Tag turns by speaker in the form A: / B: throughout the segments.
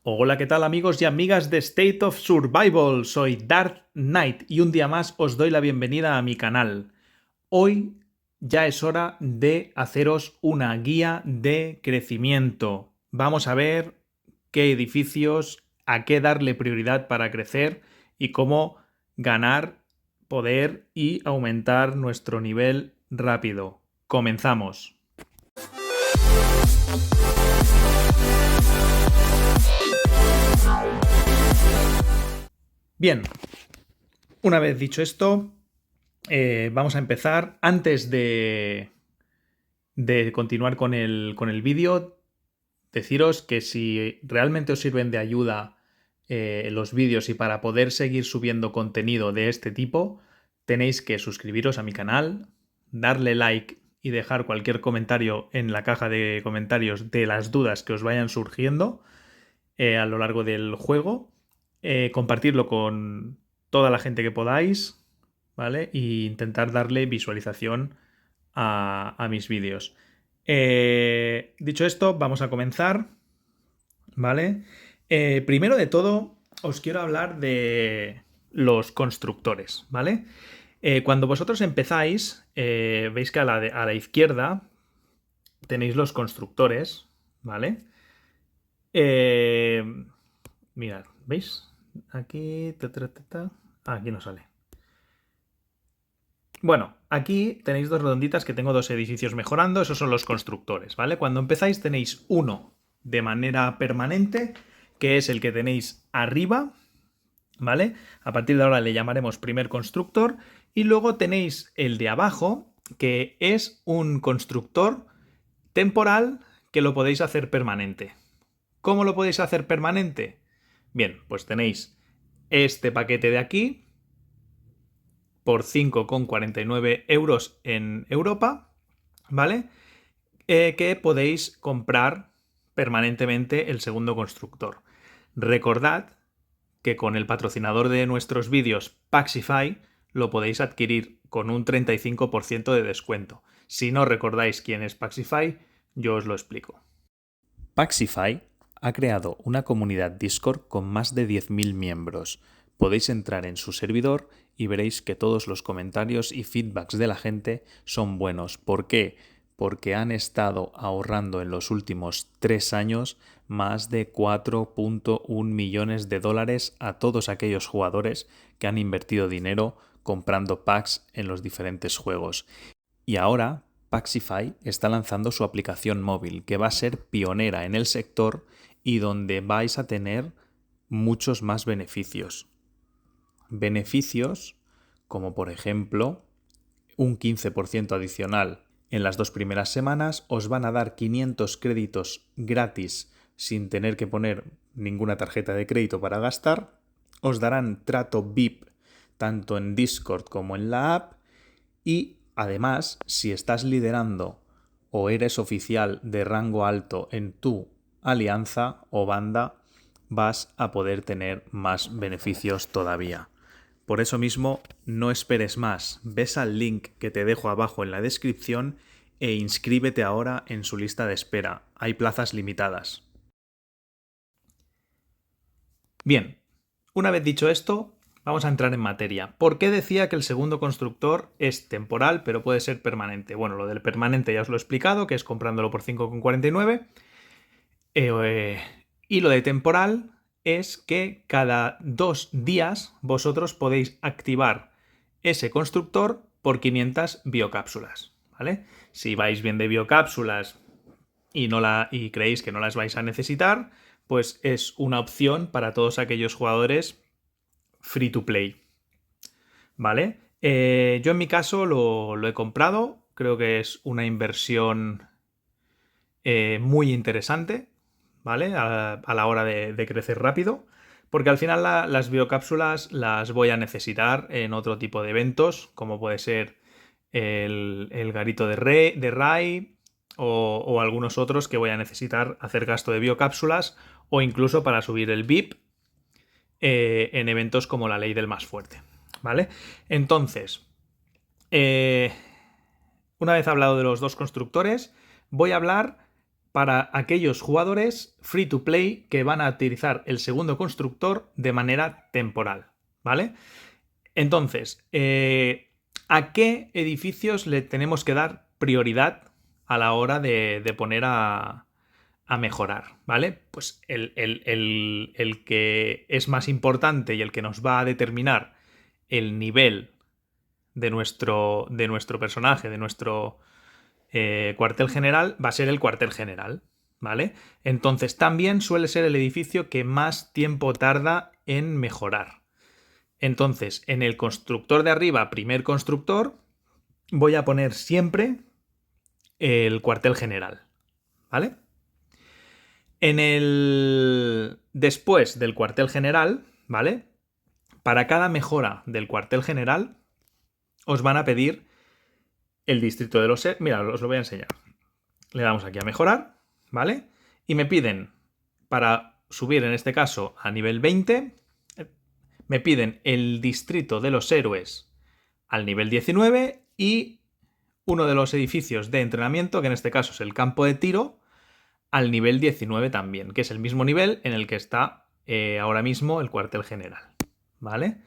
A: Hola, ¿qué tal amigos y amigas de State of Survival? Soy Darth Knight y un día más os doy la bienvenida a mi canal. Hoy ya es hora de haceros una guía de crecimiento. Vamos a ver qué edificios, a qué darle prioridad para crecer y cómo ganar poder y aumentar nuestro nivel rápido. Comenzamos. Bien, una vez dicho esto, vamos a empezar. Antes de continuar con el vídeo, deciros que si realmente os sirven de ayuda los vídeos y para poder seguir subiendo contenido de este tipo, tenéis que suscribiros a mi canal, darle like y dejar cualquier comentario en la caja de comentarios de las dudas que os vayan surgiendo a lo largo del juego, compartirlo con toda la gente que podáis, ¿vale? Y intentar darle visualización a mis vídeos. Dicho esto, vamos a comenzar, ¿vale? Primero de todo, os quiero hablar de los constructores, ¿vale? Cuando vosotros empezáis, veis que a la izquierda tenéis los constructores, ¿vale? Mirad, ¿veis? Aquí... aquí no sale. Bueno, aquí tenéis dos redonditas que tengo dos edificios mejorando, esos son los constructores, ¿vale? Cuando empezáis tenéis uno de manera permanente, que es el que tenéis arriba, ¿vale? A partir de ahora le llamaremos primer constructor, y luego tenéis el de abajo, que es un constructor temporal que lo podéis hacer permanente. ¿Cómo lo podéis hacer permanente? Bien, pues tenéis este paquete de aquí, por 5,49 euros en Europa, ¿vale? Que podéis comprar permanentemente el segundo constructor. Recordad que con el patrocinador de nuestros vídeos, Paxify, lo podéis adquirir con un 35% de descuento. Si no recordáis quién es Paxify, yo os lo explico.
B: Paxify ha creado una comunidad Discord con más de 10.000 miembros. Podéis entrar en su servidor y veréis que todos los comentarios y feedbacks de la gente son buenos. ¿Por qué? Porque han estado ahorrando en los últimos 3 años más de 4,1 millones de dólares a todos aquellos jugadores que han invertido dinero comprando packs en los diferentes juegos. Y ahora Paxify está lanzando su aplicación móvil, que va a ser pionera en el sector y donde vais a tener muchos más beneficios. Beneficios como, por ejemplo, un 15% adicional en las 2 primeras semanas, os van a dar 500 créditos gratis sin tener que poner ninguna tarjeta de crédito para gastar, os darán trato VIP tanto en Discord como en la app y además, si estás liderando o eres oficial de rango alto en tu alianza o banda, vas a poder tener más beneficios todavía. Por eso mismo, no esperes más. Ves al link que te dejo abajo en la descripción e inscríbete ahora en su lista de espera. Hay plazas limitadas.
A: Bien, una vez dicho esto, vamos a entrar en materia. ¿Por qué decía que el segundo constructor es temporal, pero puede ser permanente? Bueno, lo del permanente ya os lo he explicado, que es comprándolo por 5,49. Y lo de temporal es que cada 2 días vosotros podéis activar ese constructor por 500 biocápsulas, ¿vale? Si vais bien de biocápsulas y creéis que no las vais a necesitar, pues es una opción para todos aquellos jugadores free to play, ¿vale? Yo en mi caso lo he comprado, creo que es una inversión muy interesante, ¿vale? A la hora de crecer rápido, porque al final las biocápsulas las voy a necesitar en otro tipo de eventos, como puede ser el garito de Rai o algunos otros que voy a necesitar hacer gasto de biocápsulas o incluso para subir el VIP en eventos como la ley del más fuerte, ¿vale? Entonces, una vez hablado de los dos constructores, voy a hablar para aquellos jugadores free to play que van a utilizar el segundo constructor de manera temporal, ¿vale? Entonces, ¿a qué edificios le tenemos que dar prioridad a la hora de poner a mejorar, ¿vale? Pues el que es más importante y el que nos va a determinar el nivel de nuestro personaje, de nuestro cuartel general, va a ser el cuartel general, ¿vale? Entonces también suele ser el edificio que más tiempo tarda en mejorar. Entonces, en el constructor de arriba, primer constructor, voy a poner siempre el cuartel general, ¿vale? Después del cuartel general, ¿vale? Para cada mejora del cuartel general, os van a pedir el distrito de los... Mira, os lo voy a enseñar. Le damos aquí a mejorar, ¿vale? Y me piden, para subir en este caso a nivel 20, me piden el distrito de los héroes al nivel 19 y uno de los edificios de entrenamiento, que en este caso es el campo de tiro, al nivel 19 también, que es el mismo nivel en el que está ahora mismo el cuartel general, ¿vale?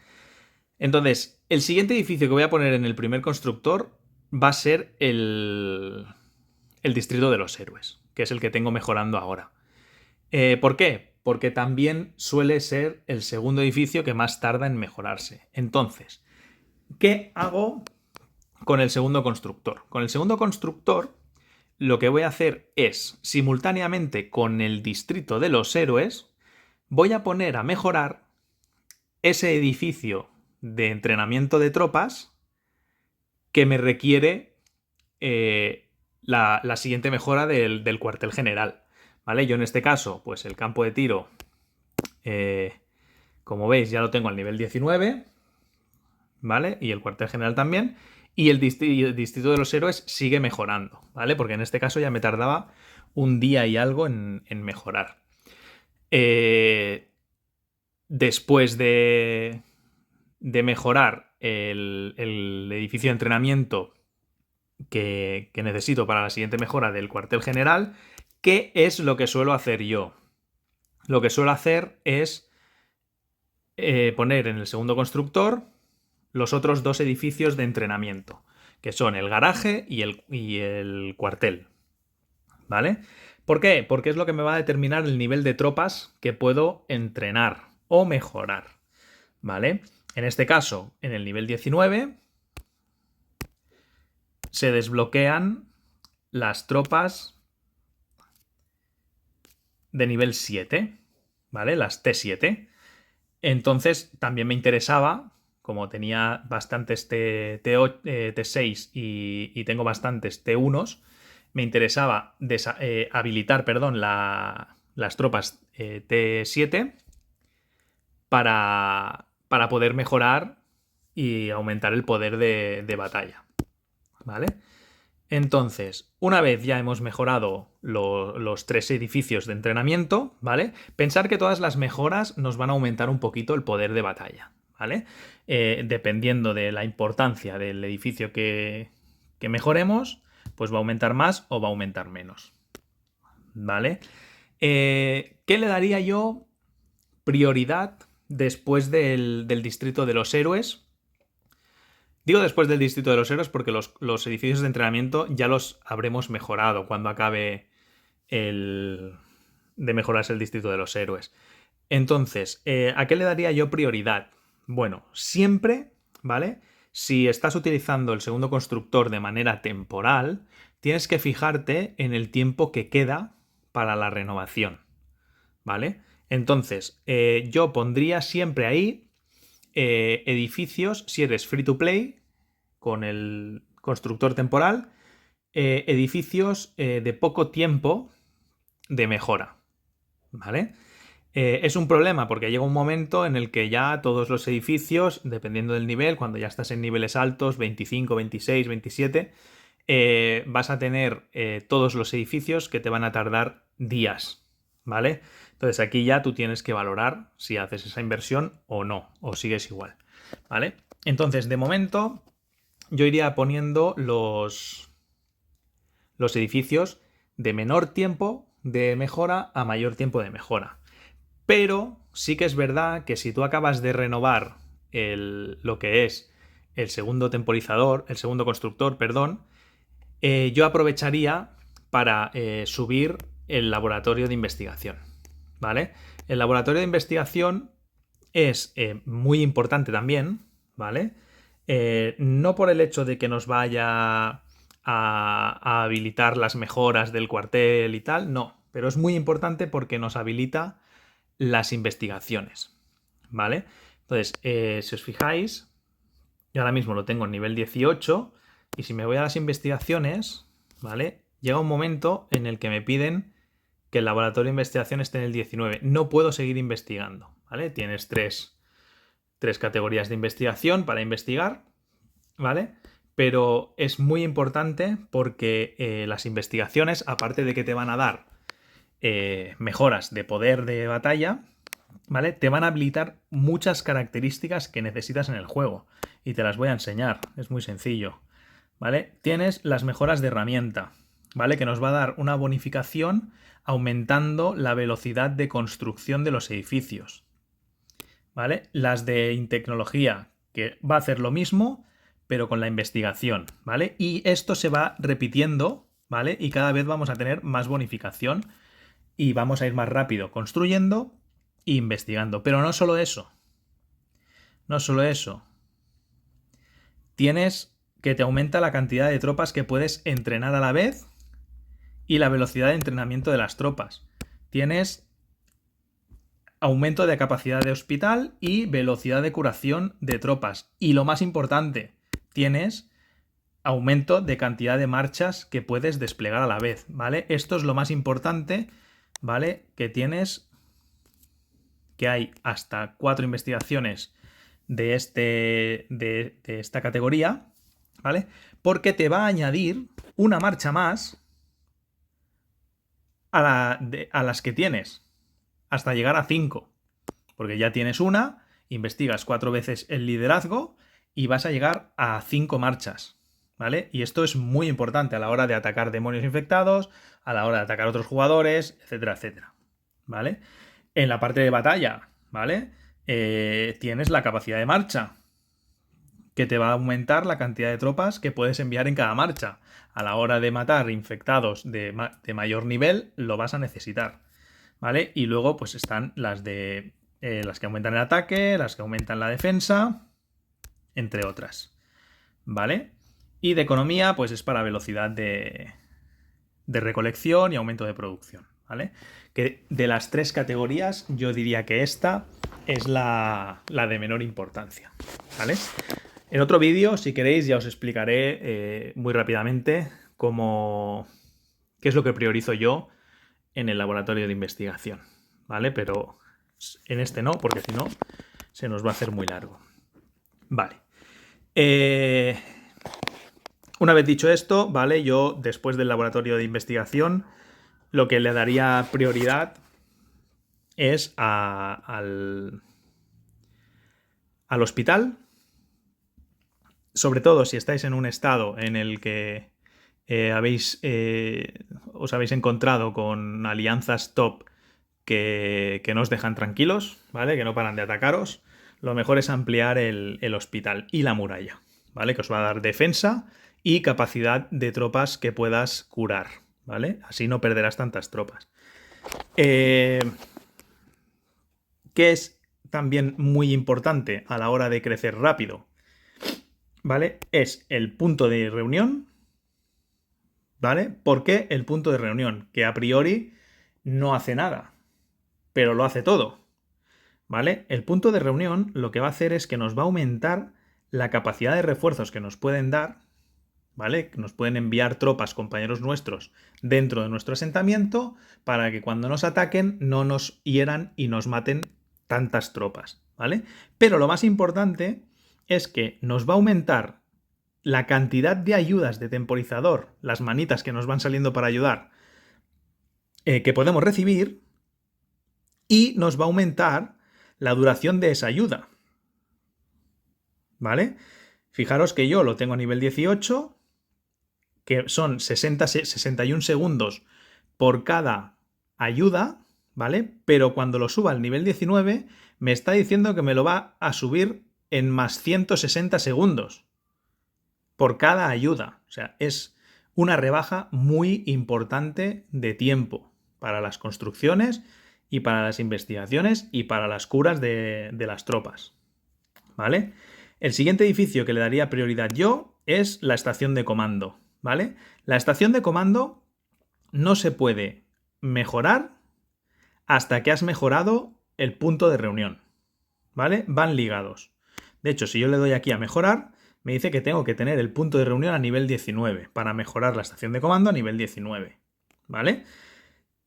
A: Entonces, el siguiente edificio que voy a poner en el primer constructor va a ser el distrito de los héroes, que es el que tengo mejorando ahora. ¿Por qué? Porque también suele ser el segundo edificio que más tarda en mejorarse. Entonces, ¿qué hago con el segundo constructor? Con el segundo constructor, lo que voy a hacer es, simultáneamente con el distrito de los héroes, voy a poner a mejorar ese edificio de entrenamiento de tropas que me requiere la siguiente mejora del cuartel general, ¿vale? Yo en este caso, pues el campo de tiro, como veis, ya lo tengo al nivel 19, ¿vale? Y el cuartel general también. Y el distrito de los héroes sigue mejorando, ¿vale? Porque en este caso ya me tardaba un día y algo en mejorar. Después de mejorar el edificio de entrenamiento que necesito para la siguiente mejora del cuartel general, ¿qué es lo que suelo hacer yo? Lo que suelo hacer es poner en el segundo constructor los otros dos edificios de entrenamiento, que son el garaje y el cuartel, ¿vale? ¿Por qué? Porque es lo que me va a determinar el nivel de tropas que puedo entrenar o mejorar, ¿vale? En este caso, en el nivel 19 se desbloquean las tropas de nivel 7, ¿vale? Las T7. Entonces también me interesaba, como tenía bastantes T6 y tengo bastantes T1s, me interesaba habilitar, las tropas T7 para poder mejorar y aumentar el poder de batalla, ¿vale? Entonces, una vez ya hemos mejorado los tres edificios de entrenamiento, ¿vale? Pensar que todas las mejoras nos van a aumentar un poquito el poder de batalla, ¿vale? Dependiendo de la importancia del edificio que mejoremos, pues va a aumentar más o va a aumentar menos, ¿vale? ¿Qué le daría yo prioridad después del distrito de los héroes? Digo después del distrito de los héroes porque los edificios de entrenamiento ya los habremos mejorado cuando acabe de mejorarse el distrito de los héroes. Entonces, ¿a qué le daría yo prioridad? Bueno, siempre, ¿vale? Si estás utilizando el segundo constructor de manera temporal, tienes que fijarte en el tiempo que queda para la renovación, ¿vale? Entonces, yo pondría siempre ahí edificios, si eres free to play, con el constructor temporal, edificios de poco tiempo de mejora, ¿vale? Es un problema porque llega un momento en el que ya todos los edificios, dependiendo del nivel, cuando ya estás en niveles altos, 25, 26, 27, vas a tener todos los edificios que te van a tardar días, ¿vale? Entonces aquí ya tú tienes que valorar si haces esa inversión o no, o sigues igual, ¿vale? Entonces, de momento, yo iría poniendo los edificios de menor tiempo de mejora a mayor tiempo de mejora. Pero sí que es verdad que si tú acabas de renovar lo que es el segundo temporizador, el segundo constructor, perdón, yo aprovecharía para subir el laboratorio de investigación, ¿vale? El laboratorio de investigación es muy importante también, ¿vale? No por el hecho de que nos vaya a habilitar las mejoras del cuartel y tal, no, pero es muy importante porque nos habilita las investigaciones, ¿vale? Entonces, si os fijáis, yo ahora mismo lo tengo en nivel 18 y si me voy a las investigaciones, ¿vale? Llega un momento en el que me piden que el laboratorio de investigación esté en el 19. No puedo seguir investigando, ¿vale? Tienes tres categorías de investigación para investigar, ¿vale? Pero es muy importante porque las investigaciones, aparte de que te van a dar mejoras de poder de batalla, ¿vale? Te van a habilitar muchas características que necesitas en el juego. Y te las voy a enseñar. Es muy sencillo, ¿vale? Tienes las mejoras de herramienta, ¿vale? Que nos va a dar una bonificación aumentando la velocidad de construcción de los edificios, ¿vale? Las de tecnología, que va a hacer lo mismo, pero con la investigación, ¿vale? Y esto se va repitiendo, ¿vale? Y cada vez vamos a tener más bonificación y vamos a ir más rápido construyendo e investigando. Pero no solo eso. No solo eso. Tienes que te aumenta la cantidad de tropas que puedes entrenar a la vez y la velocidad de entrenamiento de las tropas. Tienes aumento de capacidad de hospital y velocidad de curación de tropas. Y lo más importante, tienes aumento de cantidad de marchas que puedes desplegar a la vez, ¿vale? Esto es lo más importante, ¿vale? Que hay hasta 4 investigaciones de esta categoría, ¿vale? Porque te va a añadir una marcha más a las que tienes, hasta llegar a 5. Porque ya tienes una, investigas 4 veces el liderazgo y vas a llegar a 5 marchas, ¿vale? Y esto es muy importante a la hora de atacar demonios infectados, a la hora de atacar otros jugadores, etcétera, etcétera, ¿vale? En la parte de batalla, ¿vale? Tienes la capacidad de marcha, que te va a aumentar la cantidad de tropas que puedes enviar en cada marcha. A la hora de matar infectados de mayor nivel, lo vas a necesitar, ¿vale? Y luego pues están las que aumentan el ataque, las que aumentan la defensa, entre otras, ¿vale? Y de economía, pues es para velocidad de recolección y aumento de producción, ¿vale? Que de las 3 categorías, yo diría que esta es la de menor importancia, ¿vale? En otro vídeo, si queréis, ya os explicaré muy rápidamente qué es lo que priorizo yo en el laboratorio de investigación, ¿vale? Pero en este no, porque si no, se nos va a hacer muy largo. Vale. Una vez dicho esto, ¿vale? Yo, después del laboratorio de investigación, lo que le daría prioridad es al hospital. Sobre todo si estáis en un estado en el que os habéis encontrado con alianzas top que no os dejan tranquilos, ¿vale? Que no paran de atacaros. Lo mejor es ampliar el hospital y la muralla, ¿vale? Que os va a dar defensa y capacidad de tropas que puedas curar, ¿vale? Así no perderás tantas tropas. Que es también muy importante a la hora de crecer rápido, ¿vale? Es el punto de reunión, ¿vale? ¿Por qué el punto de reunión? Que a priori no hace nada, pero lo hace todo, ¿vale? El punto de reunión lo que va a hacer es que nos va a aumentar la capacidad de refuerzos que nos pueden dar, ¿vale? Nos pueden enviar tropas, compañeros nuestros, dentro de nuestro asentamiento para que cuando nos ataquen no nos hieran y nos maten tantas tropas, ¿vale? Pero lo más importante es que nos va a aumentar la cantidad de ayudas de temporizador, las manitas que nos van saliendo para ayudar, que podemos recibir, y nos va a aumentar la duración de esa ayuda, ¿vale? Fijaros que yo lo tengo a nivel 18, que son 61 segundos por cada ayuda, ¿vale? Pero cuando lo suba al nivel 19, me está diciendo que me lo va a subir en más 160 segundos por cada ayuda. O sea, es una rebaja muy importante de tiempo para las construcciones y para las investigaciones y para las curas de las tropas, ¿vale? El siguiente edificio que le daría prioridad yo es la estación de comando, ¿vale? La estación de comando no se puede mejorar hasta que has mejorado el punto de reunión, ¿vale? Van ligados. De hecho, si yo le doy aquí a mejorar, me dice que tengo que tener el punto de reunión a nivel 19 para mejorar la estación de comando a nivel 19, ¿vale?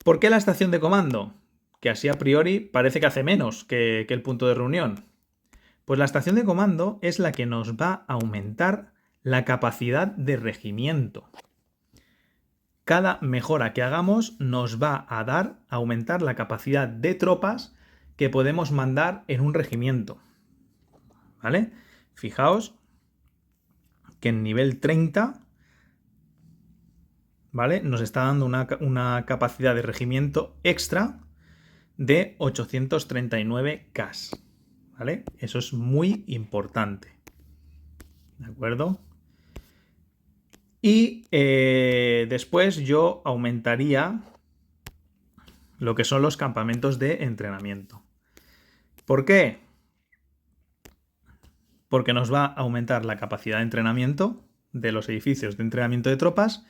A: ¿Por qué la estación de comando? Que así a priori parece que hace menos que el punto de reunión. Pues la estación de comando es la que nos va a aumentar la capacidad de regimiento. Cada mejora que hagamos nos va a aumentar la capacidad de tropas que podemos mandar en un regimiento, ¿vale? Fijaos que en nivel 30, ¿vale? Nos está dando una capacidad de regimiento extra de 839K, ¿vale? Eso es muy importante, ¿de acuerdo? Y después yo aumentaría lo que son los campamentos de entrenamiento. ¿Por qué? Porque nos va a aumentar la capacidad de entrenamiento de los edificios de entrenamiento de tropas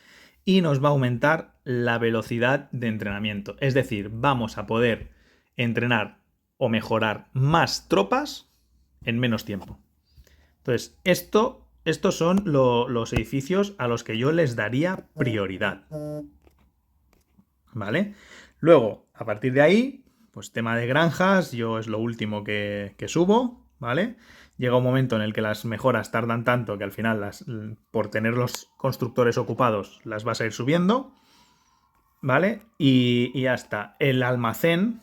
A: y nos va a aumentar la velocidad de entrenamiento. Es decir, vamos a poder entrenar o mejorar más tropas en menos tiempo. Entonces, estos son los edificios a los que yo les daría prioridad, ¿vale? Luego, a partir de ahí, pues tema de granjas, yo es lo último que subo, ¿vale? Llega un momento en el que las mejoras tardan tanto que al final, por tener los constructores ocupados, las vas a ir subiendo, ¿vale? Y ya está. El almacén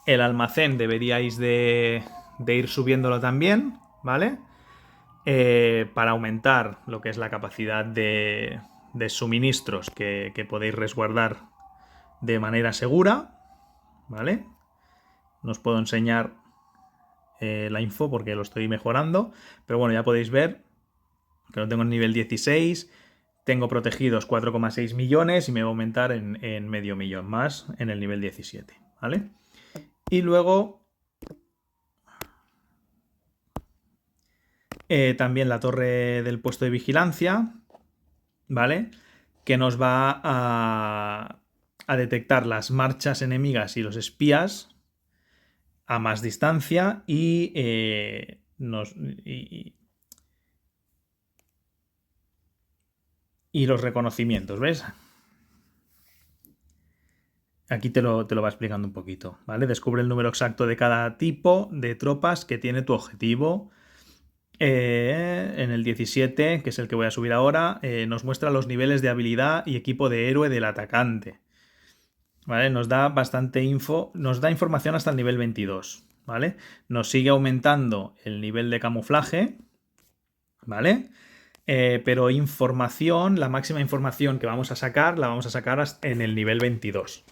A: deberíais de ir subiéndolo también, ¿vale? Para aumentar lo que es la capacidad de suministros que podéis resguardar de manera segura, ¿vale? No os puedo enseñar la info porque lo estoy mejorando, pero bueno, ya podéis ver que lo tengo en nivel 16, tengo protegidos 4,6 millones y me va a aumentar en medio millón más en el nivel 17, ¿vale? Y luego también la torre del puesto de vigilancia, ¿vale? Que nos va a detectar las marchas enemigas y los espías a más distancia y los reconocimientos, ¿ves? Aquí te lo va explicando un poquito, ¿vale? Descubre el número exacto de cada tipo de tropas que tiene tu objetivo. En el 17, que es el que voy a subir ahora, nos muestra los niveles de habilidad y equipo de héroe del atacante. ¿Vale? Nos da bastante info, nos da información hasta el nivel 22, ¿vale? Nos sigue aumentando el nivel de camuflaje, ¿vale? Pero información, la máxima información que vamos a sacar, la vamos a sacar en el nivel 22,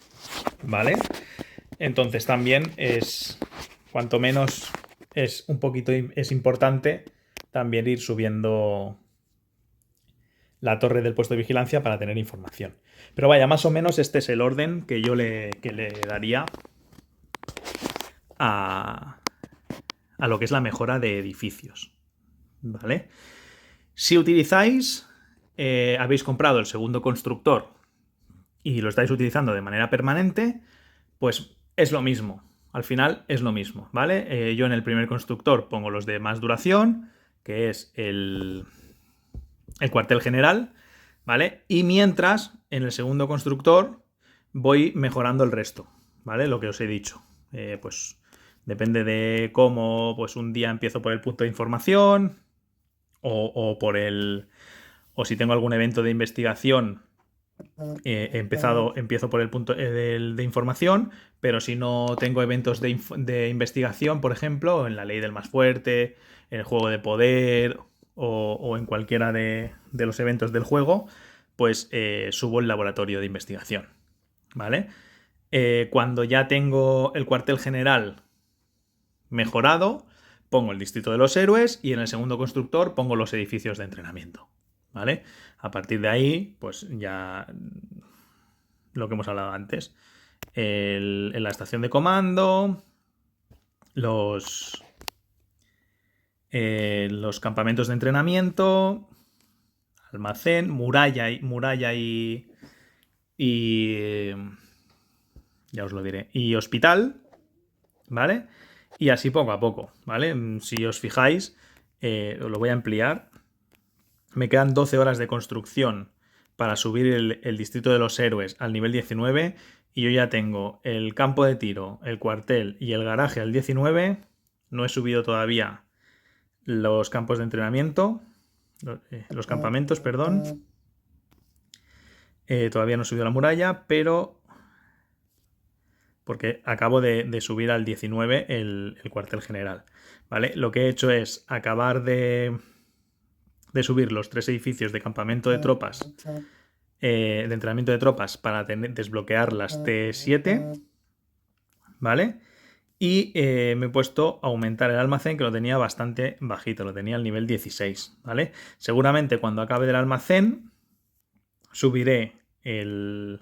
A: ¿vale? Entonces también es, cuanto menos es un poquito, es importante también ir subiendo la torre del puesto de vigilancia para tener información. Pero vaya, más o menos este es el orden que yo le daría a lo que es la mejora de edificios, ¿vale? Si utilizáis, habéis comprado el segundo constructor y lo estáis utilizando de manera permanente, pues es lo mismo. Al final es lo mismo, ¿vale? Yo en el primer constructor pongo los de más duración, que es el cuartel general, ¿vale? Y mientras, en el segundo constructor, voy mejorando el resto, ¿vale? Lo que os he dicho. Pues depende de cómo, pues un día empiezo por el punto de información o si tengo algún evento de investigación, empiezo por el punto de información, pero si no tengo eventos de investigación, por ejemplo, en la ley del más fuerte, en el juego de poder o en cualquiera de los eventos del juego, pues subo el laboratorio de investigación, ¿vale? Cuando ya tengo el cuartel general mejorado, pongo el distrito de los héroes y en el segundo constructor pongo los edificios de entrenamiento, ¿vale? A partir de ahí, pues ya lo que hemos hablado antes. En la estación de comando, los campamentos de entrenamiento, almacén, muralla y ya os lo diré, y hospital, ¿vale? Y así poco a poco, ¿vale? Si os fijáis, os lo voy a ampliar. Me quedan 12 horas de construcción para subir el distrito de los héroes al nivel 19 y yo ya tengo el campo de tiro, el cuartel y el garaje al 19. No he subido todavía los campos de entrenamiento, los campamentos, perdón. Todavía no he subido la muralla, pero porque acabo de subir al 19 el cuartel general, ¿vale? Lo que he hecho es acabar de subir los 3 edificios de campamento de tropas, de entrenamiento de tropas para desbloquear las T7, ¿vale? Y me he puesto a aumentar el almacén, que lo tenía bastante bajito, lo tenía al nivel 16, ¿vale? Seguramente cuando acabe del almacén subiré el...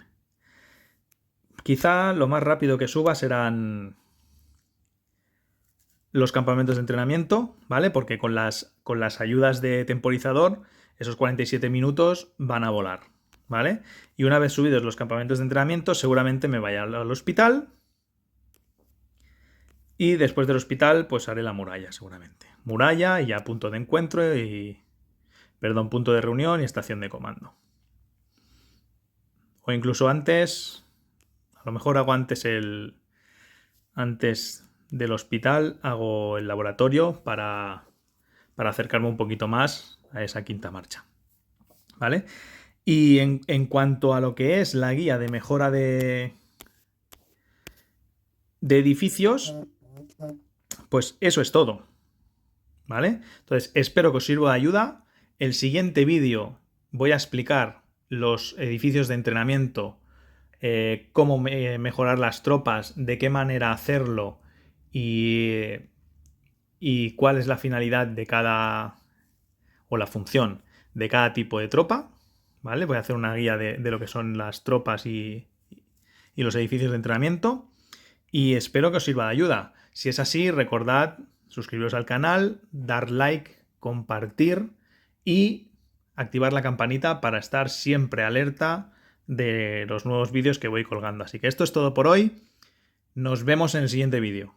A: Quizá lo más rápido que suba serán los campamentos de entrenamiento, ¿vale? Porque con las ayudas de temporizador, esos 47 minutos van a volar, ¿vale? Y una vez subidos los campamentos de entrenamiento, seguramente me vaya al hospital. Y después del hospital, pues haré la muralla, seguramente. Muralla y ya punto de encuentro y... Perdón, punto de reunión y estación de comando. O incluso antes... A lo mejor hago antes Antes del hospital hago el laboratorio para acercarme un poquito más a esa quinta marcha, ¿vale? Y en cuanto a lo que es la guía de mejora de edificios, pues eso es todo, ¿vale? Entonces espero que os sirva de ayuda. El siguiente vídeo voy a explicar los edificios de entrenamiento, cómo mejorar las tropas, de qué manera hacerlo y cuál es la finalidad de cada... o la función de cada tipo de tropa, ¿vale? Voy a hacer una guía de lo que son las tropas y los edificios de entrenamiento y espero que os sirva de ayuda. Si es así, recordad suscribiros al canal, dar like, compartir y activar la campanita para estar siempre alerta de los nuevos vídeos que voy colgando. Así que esto es todo por hoy. Nos vemos en el siguiente vídeo.